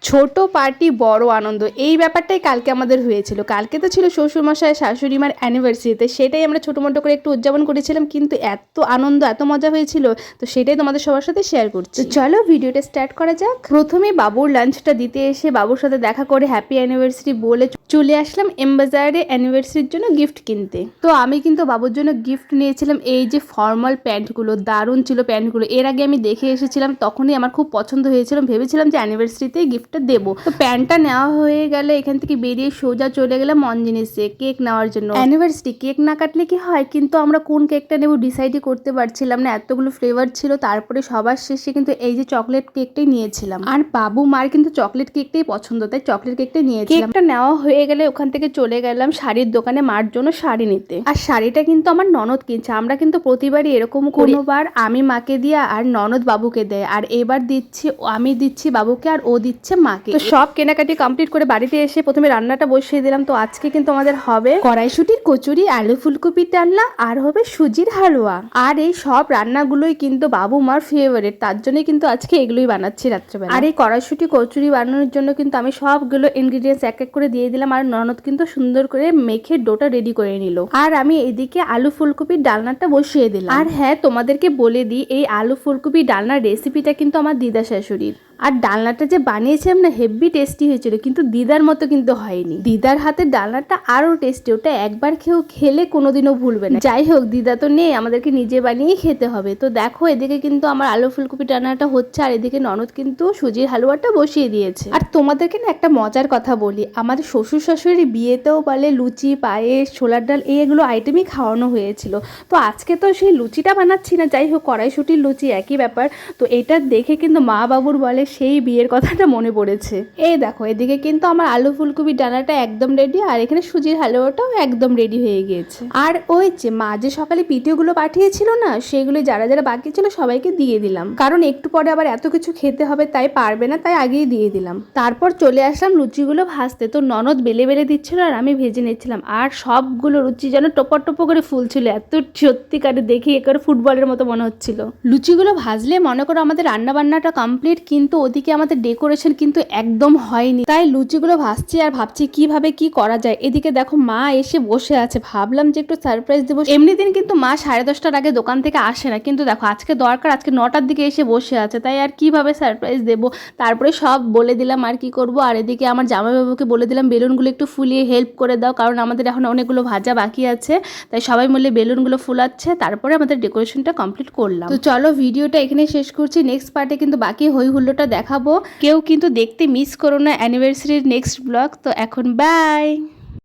ছোট পার্টি বড় আনন্দ, এই ব্যাপারটাই কালকে আমাদের হয়েছিল। কালকে তো ছিল শ্বশুরমশাই শাশুড়িমার অ্যানিভার্সারিতে, সেটাই আমরা ছোটো মোটো করে একটু উদযাপন করেছিলাম, কিন্তু এত আনন্দ এত মজা হয়েছিল, তো সেটাই তোমাদের সবার সাথে শেয়ার করছি। তো চলো ভিডিওটা স্টার্ট করা যাক। প্রথমে বাবুর লাঞ্চটা দিতে এসে বাবুর সাথে দেখা করে হ্যাপি অ্যানিভার্সারি বলে চলে আসলাম এম বাজারে অ্যানিভার্সারির জন্য গিফট কিনতে। তো আমি কিন্তু বাবুর জন্য গিফট নিয়েছিলাম এই যে ফর্মাল প্যান্টগুলো, দারুণ ছিল প্যান্টগুলো। এর আগে আমি দেখে এসেছিলাম, তখনই আমার খুব পছন্দ হয়েছিল, ভেবেছিলাম যে অ্যানিভার্সারিতে গিফটটা দেবো। তো প্যান্টটা নেওয়া হয়ে গেলে এখান থেকে বেরিয়ে সোজা চলে গেলাম মঞ্জিনিসে কেক নেওয়ার জন্য। অ্যানিভার্সারি কেক না কাটলে কি হয়, কিন্তু আমরা কোন কেকটা নেবো ডিসাইডই করতে পারছিলাম না, এতগুলো ফ্লেভার ছিল। তারপরে সবার শেষে কিন্তু এই যে চকলেট কেকটাই নিয়েছিলাম, আর বাবু মার কিন্তু চকলেট কেকটাই পছন্দ, তাই চকলেট কেকটাই নিয়েছিলাম। কেকটা নেওয়া হয়ে গেলে ওখান থেকে চলে গেলাম শাড়ির দোকানে মার জন্য শাড়ি নিতে। আর শাড়িটা কিন্তু আমার ননদ কিনছে, আমরা কিন্তু প্রতিবারই এরকম করি, কোনোবার আমি মাকে দিয়ে আর ননদ বাবুকে দেয়, আর এবার দিচ্ছি আমি দিচ্ছি বাবুকে আর ও দিচ্ছে মাকে। তো সব কেনাকাটি কমপ্লিট করে বাড়িতে এসে প্রথমে রান্নাটা বসিয়ে দিলাম। তো আজকে কিন্তু আমাদের হবে কড়াইশুটির কচুরি, আলু ফুলকপির ডালনা, আর হবে সুজির হালুয়া। আর এই সব রান্নাগুলোই কিন্তু বাবু মার ফেভারিট, তার জন্যই কিন্তু আজকে এগুলোই বানাচ্ছি রাত্রেবেলা। আর এই কড়াইশুটি কচুরি বানানোর জন্য কিন্তু আমি সবগুলো ইনগ্রিডিয়েন্টস এক এক করে দিয়ে দিলাম, আর ননদ কিন্তু সুন্দর করে মেখে ডোটা রেডি করে নিল। আর আমি এদিকে আলু ফুলকপির ডালনাটা বসিয়ে দিলাম। আর হ্যাঁ, তোমাদেরকে বলে দিই, এই আলু ফুলকপির ডালনার রেসিপিটা কিন্তু আমার দিদা শাশুড়ির। আর ডালনাটা যে বানিয়েছিলাম না, হেভি টেস্টি হয়েছিল, কিন্তু দিদার মতো কিন্তু হয়নি। দিদার হাতের ডালনাটা আরো টেস্টি, ওটা একবার খেলে কোনোদিনও ভুলবে না। যাই হোক, দিদা তো নেই, আমাদেরকে নিজে বানিয়েই খেতে হবে। তো দেখো এদিকে কিন্তু আমার আলু ফুলকপি ডালনাটা হচ্ছে, আর এদিকে ননদ কিন্তু সুজির হালুয়াটা বসিয়ে দিয়েছে। আর তোমাদেরকে না একটা মজার কথা বলি, আমাদের শ্বশুর শাশুড়ির বিয়েতেও বলে লুচি, পায়েস, ছোলার ডাল এগুলো আইটেমই খাওয়ানো হয়েছিল। তো আজকে তো সেই লুচিটা বানাচ্ছি না, যাই হোক কড়াইশুটির লুচি একই ব্যাপার। তো এটা দেখে কিন্তু মা বাবুর বলে সেই বিয়ের কথাটা মনে পড়েছে। এই দেখো এদিকে কিন্তু আমার আলু ফুলকপির ডানাটা একদম রেডি, আর এখানে সুজির হালুয়াটাও একদম রেডি হয়ে গিয়েছে। আর ওই যে মা যে সকালে পিঠেগুলো পাঠিয়েছিল না, সেগুলো যারা যারা বাকি ছিল সবাইকে দিয়ে দিলাম, কারণ একটু পরে আবার এত কিছু খেতে হবে, তাই পারবে না, তাই আগেই দিয়ে দিলাম। তারপর চলে আসলাম লুচিগুলো ভাজতে। তো ননদ বেলে বেলে দিচ্ছিল আর আমি ভেজে নিচ্ছিলাম, আর সবগুলো লুচি যেন টোপর টোপর করে ফুলছিল, এত সত্যিকারে দেখি একেবারে ফুটবলের মতো মনে হচ্ছিল। লুচিগুলো ভাজলে মনে করো আমাদের রান্না বান্নাটা কমপ্লিট, কিন্তু ওদিকে আমাদের ডেকোরেশন কিন্তু একদম হয়নি, তাই লুচিগুলো ভাজছি আর ভাবছি কিভাবে কি করা যায়। এদিকে দেখো মা এসে বসে আছে, ভাবলাম যে একটু সারপ্রাইজ দেবো। এমনি দিন কিন্তু মা 10:30টার আগে দোকান থেকে আসে না, কিন্তু দেখো আজকে দরকার, আজকে 9টার দিকে এসে বসে আছে, তাই আর কিভাবে সারপ্রাইজ দেবো। তারপরে সব বলে দিলাম আর কি করব। আর এদিকে আমার জামাইবাবুকে বলে দিলাম বেলুনগুলো একটু ফুলিয়ে হেল্প করে দাও, কারণ আমাদের এখন অনেকগুলো ভাজা বাকি আছে, তাই সবাই মিলে বেলুনগুলো ফুলাচ্ছে। তারপরে আমাদের ডেকোরেশনটা কমপ্লিট করলাম। তো চলো ভিডিওটা এখানে শেষ করছি, নেক্সট পার্টে কিন্তু বাকি হই হুল্লোটা দেখাবো। কেউ কিন্তু দেখতে মিস করো না অ্যানিভার্সারির নেক্সট ব্লগ। তো এখন বাই।